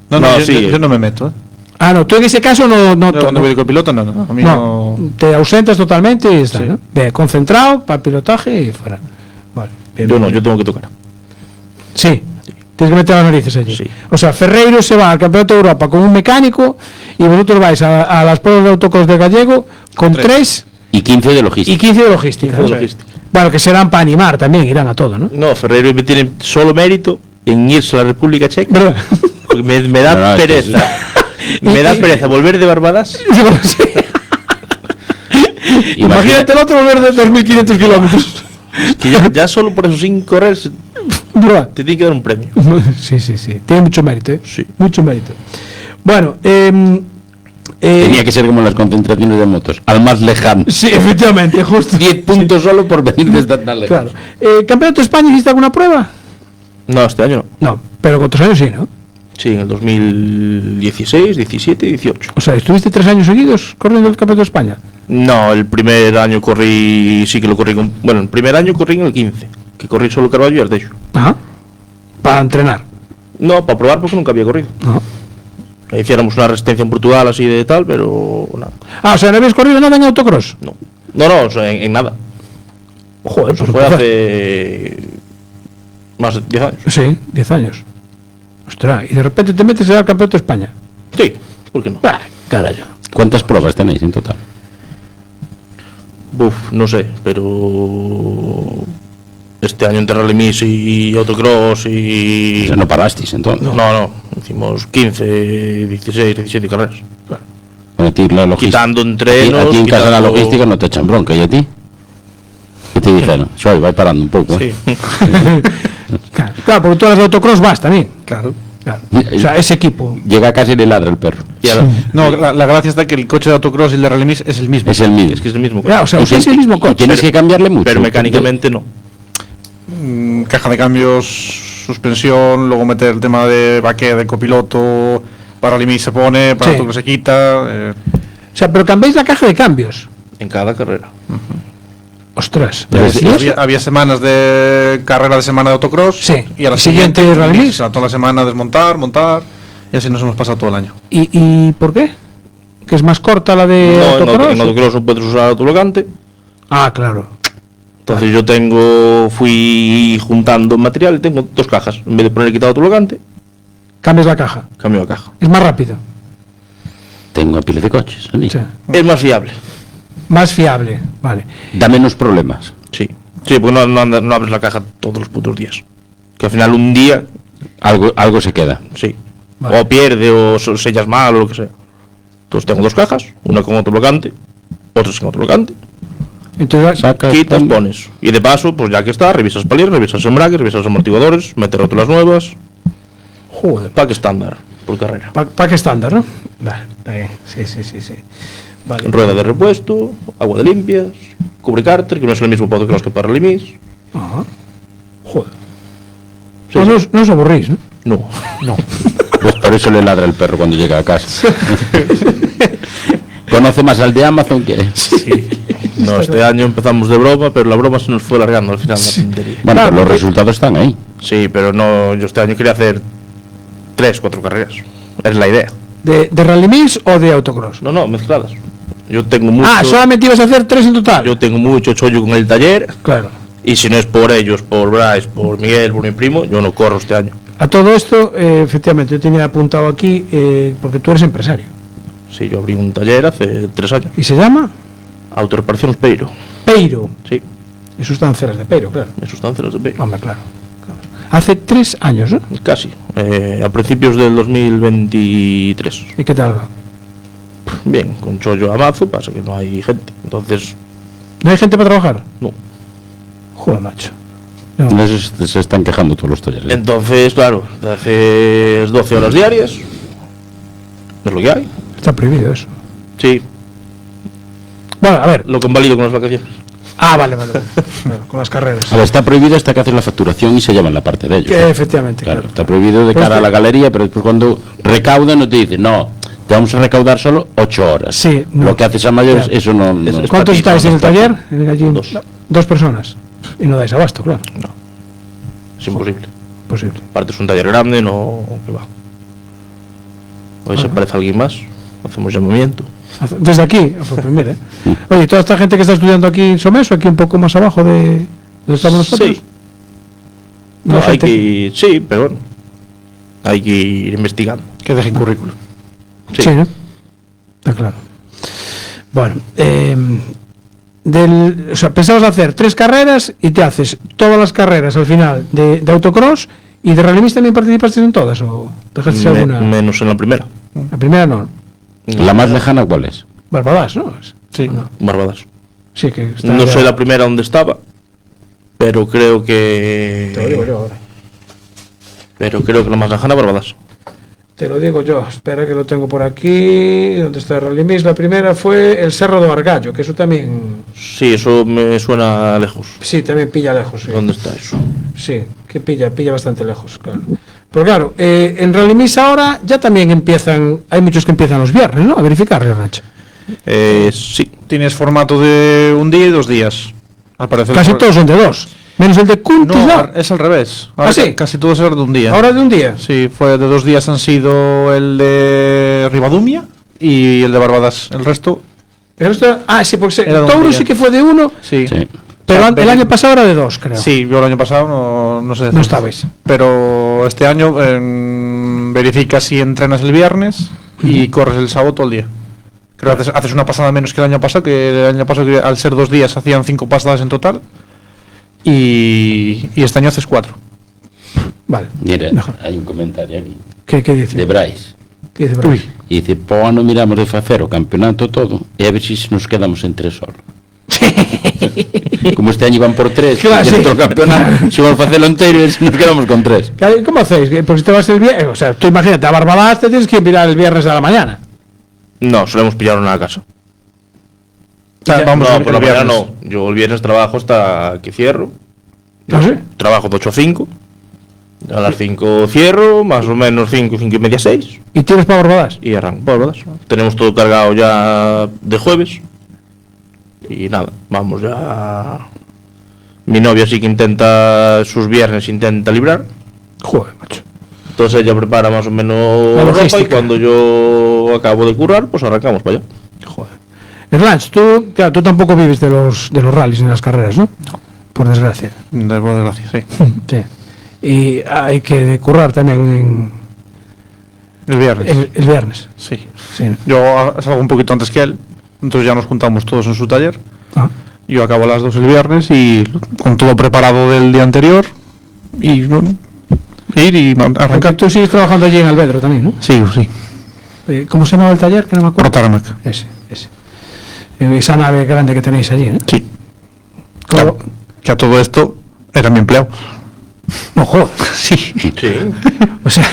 No, yo no me meto. Ah, no, tú en ese caso no cuando voy de copiloto, no. A mí no. Te ausentas totalmente y está, sí. ¿No? Bien, concentrado para el pilotaje y fuera. Vale. Bien, yo tengo que tocar. Sí. Tienes que meter las narices allí. Sí. O sea, Ferreiro se va al Campeonato de Europa con un mecánico y vosotros vais a las pruebas de autocross de gallego con 3 y 15 de logística. Y 15 de logística. Bueno, que serán para animar también, irán a todo, ¿no? No, Ferreiro tiene solo mérito en irse a la República Checa. Porque me da pereza. Me da pereza volver de Barbadas. Imagínate el otro volver de 2.500 kilómetros. Que ya solo por eso, sin correr, te tiene que dar un premio. Sí. Tiene mucho mérito, ¿eh? Sí. Mucho mérito. Bueno, Tenía que ser como las concentraciones de motos, al más lejano. Sí, efectivamente, justo. 10 puntos solo por venir desde tan lejos. Claro. ¿Campeonato de España hiciste alguna prueba? No, este año no. No, pero con otros años sí, ¿no? Sí, en el 2016, 17 y 18. O sea, ¿estuviste 3 años seguidos corriendo el Campeonato de España? No, el primer año corrí, sí que lo corrí bueno, el primer año corrí en el 15, que corrí solo Carballo y Arteixo. Ajá. Para entrenar. No, para probar porque nunca había corrido. No. Hiciéramos una resistencia en Portugal así de tal, pero nada. O sea, ¿no habías corrido nada en autocross? No, o sea, en nada. Joder, Eso fue hace más de 10 años. Sí, 10 años. Ostras, y de repente te metes al Campeonato de España. Sí, ¿por qué no? Carajo. ¿Cuántas pruebas tenéis en total? No sé, pero este año entre Rally Mix y autocross y... O sea, no parasteis entonces. No, hicimos 15, 16, 17 carreras. Bueno, a ti la logística, quitando entrenos, a ti en casa la quitando- logística no te echan bronca, ¿y a ti? ¿Qué te dijeron? Soy, va parando un poco. Sí. Claro, porque tú a las de autocross vas también. Claro. O sea, ese equipo. Llega a casa y le ladra el perro. No, la gracia está que el coche de autocross y el de Rally Mix es el mismo. Es el mismo. Es que es el mismo. O sea, es el mismo coche. Tienes que cambiarle mucho. Pero mecánicamente no. Caja de cambios, suspensión, luego meter el tema de baquet de copiloto, para Rally Mix se pone, para Sí. autocross se quita. O sea, pero cambiáis la caja de cambios. En cada carrera. Ostras. Había semanas de carrera de semana de autocross. Sí. Y a la Siguiente siguiente Rally Mix. o sea, toda la semana desmontar, montar. Y así nos hemos pasado todo el año. ¿Y por qué? ¿Que es más corta la de No, autocross? en autocross no puedes usar autolocante. Claro. Entonces yo fui juntando material y tengo 2 cajas. En vez de poner quitado autolocante, Cambias la caja. cambio la caja. Es más rápido. Tengo a pila de coches. ¿sí? Sí. Es más fiable. Más fiable. Vale. Da menos problemas. Sí, porque no abres la caja todos los putos días. Que al final un día, Algo se queda. sí. Vale. O pierde o sellas mal o lo que sea. Entonces tengo 2 cajas, una con autoblocante, otra sin autoblocante. Entonces, Sacas, Quitas, cambia. pones. Y de paso, pues ya que está, revisas palier, revisas embrague, revisas los amortiguadores, meter rótulas nuevas. joder. Pack estándar por carrera. Pack estándar, ¿no? Vale, está bien. Sí. Vale. Rueda de repuesto, agua de limpias, cubre cárter, que no es el mismo autocross que para Rally Mix. Ajá. Joder. Sí, No os aburrís, ¿no? No. Pues por eso le ladra el perro cuando llega a casa. Conoce más al de Amazon que... Sí. No, este año empezamos de broma, pero la broma se nos fue alargando al final de la tontería. Bueno, Claro, pero los porque- resultados están ahí. Sí, pero no, yo este año quería hacer 3, 4 carreras. Es la idea. ¿De Rally Mix o de autocross? No, mezcladas. Yo tengo mucho. Solamente ibas a hacer 3 en total. Yo tengo mucho chollo con el taller. Claro. Y si no es por ellos, por Bryce, por Miguel, por mi primo, yo no corro este año. A todo esto, efectivamente, yo tenía apuntado aquí, porque tú eres empresario. Sí, yo abrí un taller hace 3 años. ¿Y se llama? Autoreparaciones Peiro. Peiro. Sí, Y sustancias de Peiro, claro. en sustancias de Peiro. Hombre, claro. Hace 3 años, ¿no? Casi. A principios del 2023. ¿Y qué tal va? Bien, con chollo a mazo, pasa que no hay gente. Entonces, ¿No hay gente para trabajar? no. Joder, macho. Se están quejando todos los talleres. Entonces, claro, te haces 12 horas diarias. Es lo que hay. Está prohibido eso. Sí, Bueno, a ver. lo convalido con las vacaciones. Vale. Bueno, con las carreras. A ver, está prohibido hasta que hacen la facturación y se llevan la parte de ellos. Que efectivamente, Claro, claro. está prohibido de Pues cara a la que- galería, pero después cuando recaudan no te dicen, no, te vamos a recaudar solo 8 horas. Sí, no. Lo que haces a mayores, Claro. eso no... Es- no- es ¿Cuántos para ti, estáis no, en el es para taller? ti. En allí, 2. 2 personas. Y no dais abasto, claro. Es imposible. Posible. Aparte es un taller grande, no... ¿Qué va? Hoy se aparece alguien más, hacemos llamamiento. Desde aquí, pues mira, ¿eh? Oye, toda esta gente que está estudiando aquí en Someso, aquí un poco más abajo de donde estamos nosotros. Sí. No No, hay hay gente- que ir, sí, pero bueno, hay que ir investigando. Que dejen currículum. Sí, ¿no? Está claro. Bueno, o sea, pensabas hacer 3 carreras y te haces todas las carreras al final de autocross, y de Rally Mix también participaste en todas, o dejaste alguna. Menos en la primera. La primera no. ¿La más lejana cuál es? Barbadas, ¿no? Sí. No. Barbadas. Sí, que está No ya- sé la primera donde estaba, pero creo que... Te lo digo yo ahora. Pero creo que la más lejana, Barbadas. Te lo digo yo, espera que lo tengo por aquí. ¿Dónde está Rally Mix? La primera fue el Cerro do Argallo, que eso también... Sí, eso me suena lejos. Sí, también pilla lejos. Sí. ¿Dónde está eso? Sí, que pilla bastante lejos, claro. Pero claro, en Rally Mix ahora ya también empiezan, hay muchos que empiezan los viernes, ¿no? A verificar, Nacho. Sí, tienes formato de un día y 2 días. Al parecer. Casi todos son de 2. Menos el de Cuntis, no, es al revés. Ahora sí? Casi todos son de un día. ¿Ahora de un día? Sí, fue de 2 días han sido el de Ribadumia y el de Barbadas. El resto... sí, porque Touro sí que fue de 1. Sí. Pero el año pasado era de 2, creo. Sí, yo el año pasado no sé. No estabais. Pero este año verificas si entrenas el viernes y corres el sábado todo el día. Creo que haces una pasada menos que el año pasado, que al ser 2 días hacían 5 pasadas en total. Y este año haces 4. Vale. Mira, hay un comentario aquí. ¿Qué dice? De Brais. ¿Qué dice Brais? Y dice, po ano miramos de facer o campeonato todo e a ver si nos quedamos en 3 solo. Como este año iban por 3, claro, sí. Otro campeonato, si vamos a facelo entero e nos quedamos con 3. ¿Cómo hacéis? Porque si te vas el viernes, o sea, tú imagínate, a Barbadas te tienes que mirar el viernes a la mañana. No, solemos pillar una a casa. Vamos no, por la mañana no. Yo el viernes trabajo hasta que cierro. ¿Sí? Trabajo de 8 a 5. A las 5 cierro, más o menos 5 y media, 6. ¿Y tienes para Barbadas? Y arranco para Barbadas. Tenemos todo cargado ya de jueves. Y nada, vamos ya. Mi novia sí que sus viernes intenta librar. Joder, macho. Entonces ella prepara más o menos la ropa y cuando yo acabo de currar, pues arrancamos para allá. Joder. Erlanch, tú tampoco vives de los rallies ni las carreras, ¿no? Por desgracia. Por desgracia, sí. Sí. Y hay que currar también el viernes. El viernes. Sí. Yo salgo un poquito antes que él, entonces ya nos juntamos todos en su taller. Yo acabo a las 2 el viernes y con todo preparado del día anterior y bueno, ir y arrancar. Tú sigues trabajando allí en Albedro también, ¿no? Sí. ¿Cómo se llama el taller? Que no me acuerdo. Protármac. Ese. Esa nave grande que tenéis allí, ¿eh? Sí. Claro, que a todo esto era mi empleado. No, joder. Sí. O sea,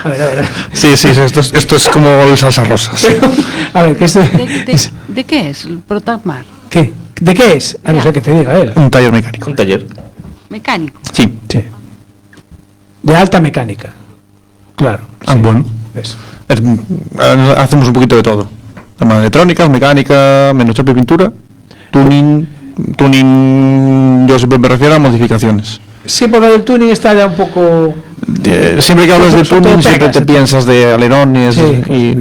a ver. Sí, esto es como el salsa rosas. A ver, ¿De qué es el Protármac? ¿Qué? ¿De qué es? No sé qué te diga él. Un taller mecánico. Un taller. ¿Mecánico? Sí. De alta mecánica. Claro. Bueno. Hacemos un poquito de todo. Tema electrónica, mecánica, menos chapa y pintura, tuning, yo siempre me refiero a modificaciones. Sí, porque el tuning está ya un poco... siempre que hablas de tuning siempre te piensas de alerones y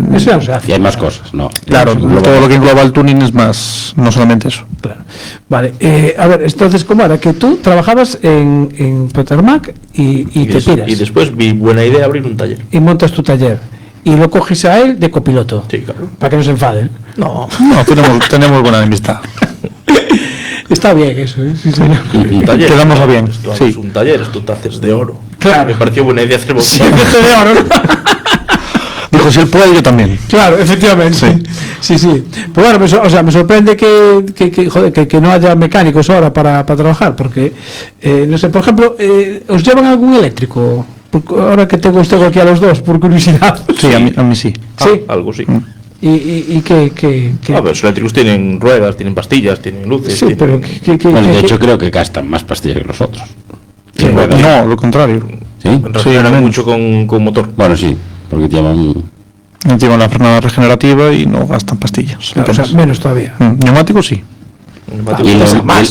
hay más cosas, ¿no? Claro, todo lo que engloba el tuning es más, no solamente eso. Claro. Vale, a ver, entonces, ¿cómo era? Que tú trabajabas en Protármac y te piras. Y después vi buena idea abrir un taller. Y montas tu taller. Y lo coges a él de copiloto. Sí, claro. Para que no se enfaden. No, tenemos buena amistad. Está bien eso, ¿eh? Sí, señor. Un taller. Quedamos bien. Esto es un taller, esto te haces de oro. Claro. Me pareció buena idea hacer sí, de oro, ¿no? Dijo, si él puede, yo también. Claro, efectivamente. Sí. Pues bueno, me sorprende que no haya mecánicos ahora para trabajar, porque, no sé, por ejemplo, ¿os llevan algún eléctrico? Ahora que tengo usted aquí a los dos, por curiosidad. Sí, a mí sí. ¿Sí? Algo sí. ¿Y qué? A ver, los eléctricos tienen ruedas, tienen pastillas, tienen luces. Sí, pero bueno, de hecho creo que gastan más pastillas que nosotros. No, lo contrario. ¿Sí? Reaccionan mucho con motor. Bueno, sí, porque llevan la frenada regenerativa y no gastan pastillas. Claro, o sea, menos todavía. Neumáticos sí.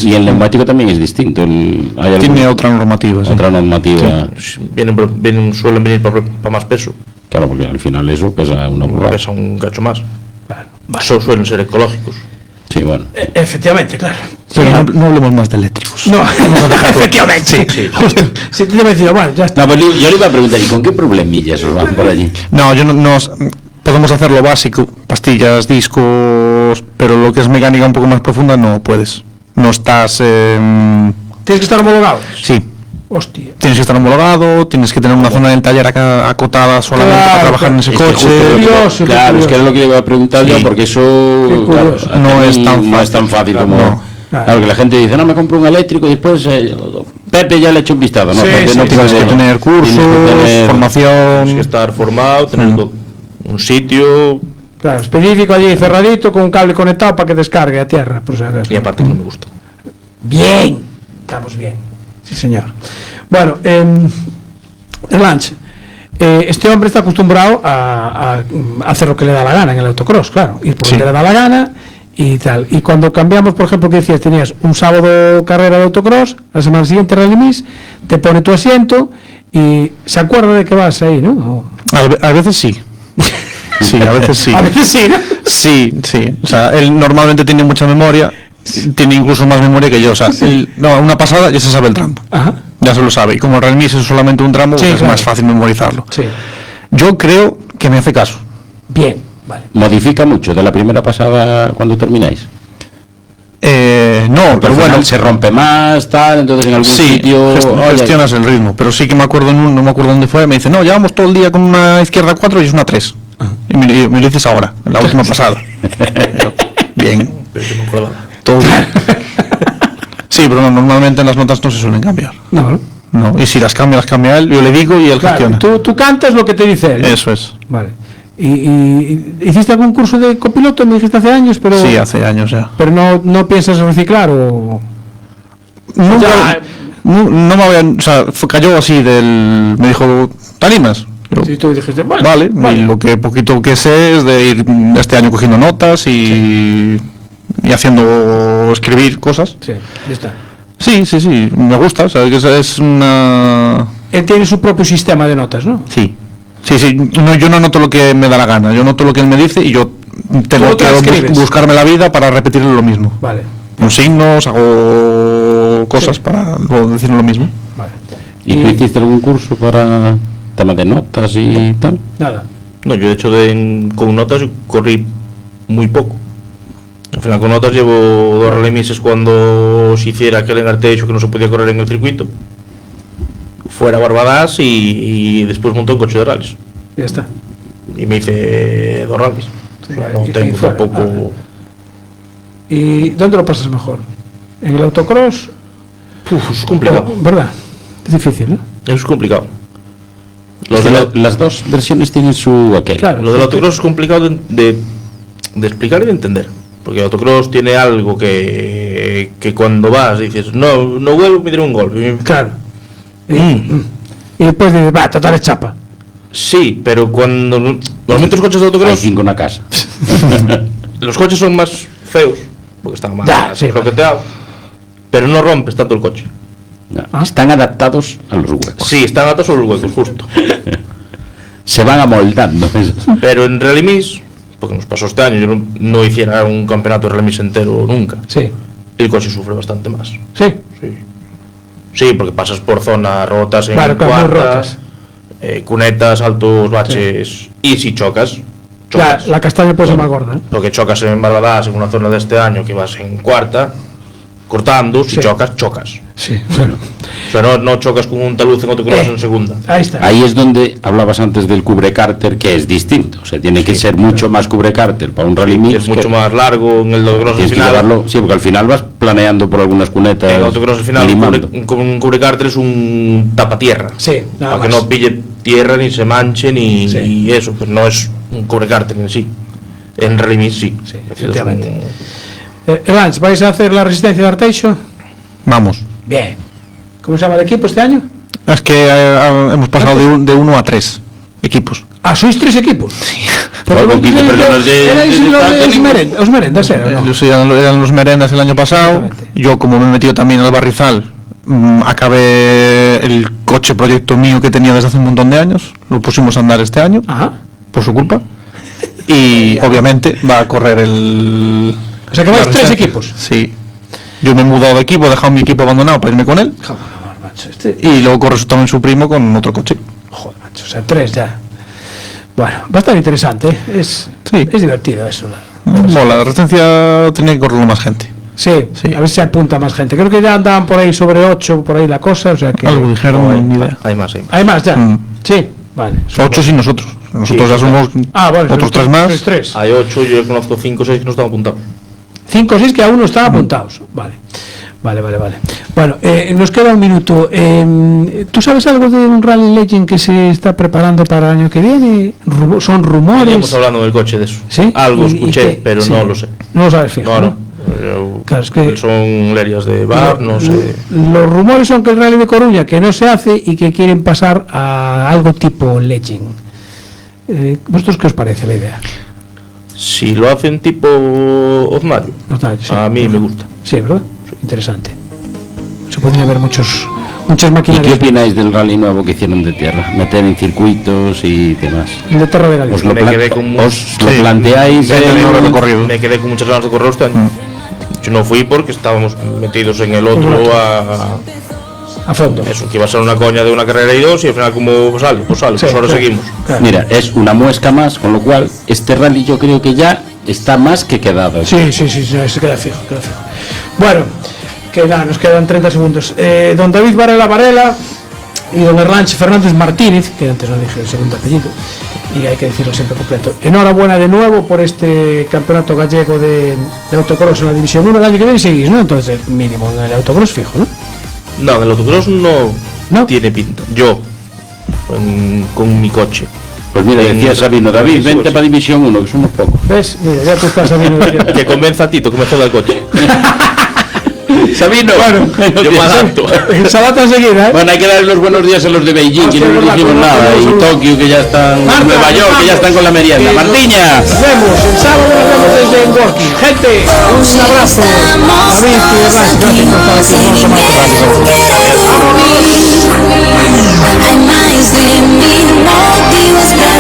Y el neumático también es distinto. Tiene otra normativa. Otra normativa. Sí. Suelen venir para más peso. Claro, porque al final eso pesa una burrada. Pesa un cacho más. Claro. Suelen ser ecológicos. Sí, bueno. Efectivamente, claro. Pero no hablemos más de eléctricos. No, efectivamente. Sí. Sí, te iba a decir, bueno, ya está. No, pues yo le iba a preguntar, ¿y con qué problemillas os van por allí? No, podemos hacer lo básico, pastillas, discos, pero lo que es mecánica un poco más profunda no puedes. No estás... ¿Tienes que estar homologado? Sí. Hostia. Tienes que estar homologado, tienes que tener una zona del taller acá acotada solamente para trabajar en ese coche. Claro, es que era lo que le iba a preguntar yo, porque eso no es tan fácil como... Claro, que la gente dice, no, me compro un eléctrico y después... Pepe ya le ha hecho un vistazo, ¿no? Sí, Pepe sí, no Tienes que tener cursos, formación. Tienes que estar formado, tener un sitio. Claro, específico allí cerradito con un cable conectado para que descargue a tierra. Por si acaso. Y aparte no me gusta. Bien, estamos bien. Sí, señor. Bueno, Erlanch, este hombre está acostumbrado a hacer lo que le da la gana en el autocross, claro, ir por donde le da la gana y tal. Y cuando cambiamos, por ejemplo, que decías, tenías un sábado carrera de autocross, la semana siguiente Rally Mix, te pone tu asiento y se acuerda de que vas ahí, ¿no? A veces sí. Sí, a veces sí. A veces sí, ¿no? Sí. O sea, él normalmente tiene mucha memoria, tiene incluso más memoria que yo. O sea, una pasada ya se sabe el tramo. Ajá. Ya se lo sabe. Y como el Rally Mix es solamente un tramo, Sí, es claro. más fácil memorizarlo. Sí. Yo creo que me hace caso. Bien, vale. Modifica mucho de la primera pasada cuando termináis. No, Porque pero al final bueno, se rompe más, tal, entonces en algún sí, sitio gestionas el ritmo. Pero sí que me acuerdo no me acuerdo dónde fue, me dice, no, llevamos todo el día con una izquierda 4 y es una 3. Y me lo dices ahora, en la última pasada. Yo, bien. Pero que me acordaba. Todo bien. Sí, pero no, normalmente en las notas no se suelen cambiar. No, No, y si las cambia él, yo le digo y él claro, gestiona. tú cantas lo que te dice él, ¿no? Eso es. Vale. ¿Y hiciste algún curso de copiloto? Me dijiste hace años, pero... Sí, hace años ya. Pero no piensas reciclar o... Nunca, no me voy a... O sea, cayó así del... Me dijo, ¿te animas? Yo, Si tú dijiste, vale, y lo que poquito que sé es de ir este año cogiendo notas y haciendo escribir cosas. Sí, ya está. Sí, me gusta, o sea, que es una... Él tiene su propio sistema de notas, ¿no? Sí, no, yo no noto lo que me da la gana, yo noto lo que él me dice y yo tengo ¿Cómo que transcribes? buscarme la vida para repetirle lo mismo. Vale, Con signos, hago cosas Sí. para luego decir lo mismo. vale. ¿Y tú hiciste algún curso para tema de notas y tal? Nada. No, yo de hecho con notas corrí muy poco. Al final con notas llevo 2 Rally Mixes cuando se hiciera aquel engartecho que no se podía correr en el circuito. Fuera Barbadas y después montó un coche de rallies. Ya está. Y me hice 2 rallies. O sea, no y tengo fuera, tampoco... vale. ¿Y dónde lo pasas mejor? ¿En el autocross? Es complicado. ¿Verdad? Es difícil, ¿no? Es complicado. Las dos versiones tienen su aquel. Claro. Lo del autocross es complicado de explicar y de entender. Porque el autocross tiene algo que cuando vas dices, no vuelvo a meter un golpe. Claro. Y después dices, va, total es chapa. Sí, pero cuando normalmente los coches de Hay autocross, 5 en una casa. los coches son más feos, porque están más Ya, sí, bloqueteados, pero no rompes tanto el coche. No, están adaptados a los huecos. Sí, están atos sobre los huecos, justo. Se van amoldando. Pero en Rally Mix, porque nos pasó este año, yo no hiciera un campeonato de Rally Mix entero nunca. Sí. El coche sufre bastante más. Sí. Sí, porque pasas por zonas rotas en Claro, claro, muy cuartas, rotas. cunetas, altos, baches, y si chocas. La castaña puede ser más gorda, ¿eh? Porque chocas en Barbadas, en una zona de este año que vas en cuarta, cortando, si Sí. chocas. Sí, bueno. O sea, no chocas con un talud en autocross en segunda. Ahí está. Ahí es donde hablabas antes del cubrecárter, que es distinto. O sea, tiene que ser mucho más cubrecárter para un rally mix. Es mucho más largo en el autocross al Tienes que final. llevarlo, sí, porque al final vas planeando por algunas cunetas. En el autocross al final limando. un cubrecárter es un tapatierra. Sí, nada para que más. no pille tierra, ni se manche, ni Sí. y eso, pues no es un cubrecárter en sí. En rally mix sí. Sí, Es efectivamente. un- Evans, ¿vais a hacer la resistencia de Arteixo? Vamos. Bien. ¿Cómo se llama el equipo este año? Es que hemos pasado de 1 a 3 equipos. Ah, sois 3 equipos. Joder, con 15 personas de- Erais de- los merendas, ¿era o no? Ellos eran los merendas el año pasado. Exactamente. Yo, como me he metido también al barrizal, acabé el coche proyecto mío que tenía desde hace un montón de años. Lo pusimos a andar este año, Ajá. por su culpa. Y obviamente va a correr el... O sea que vais la 3 resistencia. equipos. Sí. Yo me he mudado de equipo, he dejado mi equipo abandonado para irme con él. Joder, macho, este... Y luego corre también su primo con otro coche. Joder, macho, o sea, 3 ya. Bueno, va a estar interesante, ¿eh? Es divertido eso. Mola, la resistencia tenía que correrlo más gente. Sí, a ver si se apunta más gente. Creo que ya andaban por ahí sobre 8, por ahí la cosa, o sea que... Algo dijeron, ni idea. Hay más. ¿Hay más ya? Mm. Sí, vale. 8 sin nosotros. Nosotros Sí, ya somos Bueno, otros 3 más. 3. Hay 8, yo conozco 5 o 6 que no están apuntados. 5 o 6 que aún no están apuntados. Vale. Bueno, nos queda un minuto. ¿Tú sabes algo de un Rally Legend que se está preparando para el año que viene? ¿Son rumores? Estamos hablando del coche de eso. ¿Sí? Algo escuché, pero sí, no lo sé. No lo sabes fijo, No. Claro, es que son lerias de bar, no sé. Los rumores son que el Rally de Coruña que no se hace y que quieren pasar a algo tipo Legend. ¿Vosotros qué os parece la idea? Si lo hacen tipo Osmario, Sí, a mí me gusta. Sí, ¿verdad? Interesante. Se pueden ver muchas máquinas. ¿Y qué opináis del rally nuevo que hicieron de tierra? Meter en circuitos y demás. El de Terra de Galicia. ¿Os lo, Me quedé con os lo planteáis? Me quedé con muchas ganas de correr este año. Yo no fui porque estábamos metidos en el otro a fondo. Eso, que iba a ser una coña de una carrera y dos, y al final como sale, pues ahora seguimos. Claro. Mira, es una muesca más, con lo cual este rally yo creo que ya está más que quedado. Sí, se queda fijo, Bueno, nos quedan 30 segundos. Don David Varela y don Erlanche Fernández Martínez, que antes no dije el segundo apellido, y hay que decirlo siempre completo. Enhorabuena de nuevo por este campeonato gallego de autocross en la División 1. El año que viene seguís, ¿no? Entonces, mínimo en el autocross fijo, ¿no? No, el autocross no tiene pinta. Yo, con mi coche. Pues mira, decía Sabino, David, vente para División 1, que somos pocos. ¿Ves? Mira, ya tú estás Sabino. Que convenza a Tito que me joda el coche. Sabino, bueno, yo me adapto. Salata enseguida, ¿eh? Bueno, hay que darle los buenos días a los de Beijing, que no les dijimos nada, y Tokio, que ya están, Nueva York, que ya están con la merienda. Martiña. Nos vemos, el sábado nos vemos desde Gorky. Gente, un abrazo. David y Erlanche, Hay más de mí, motivos para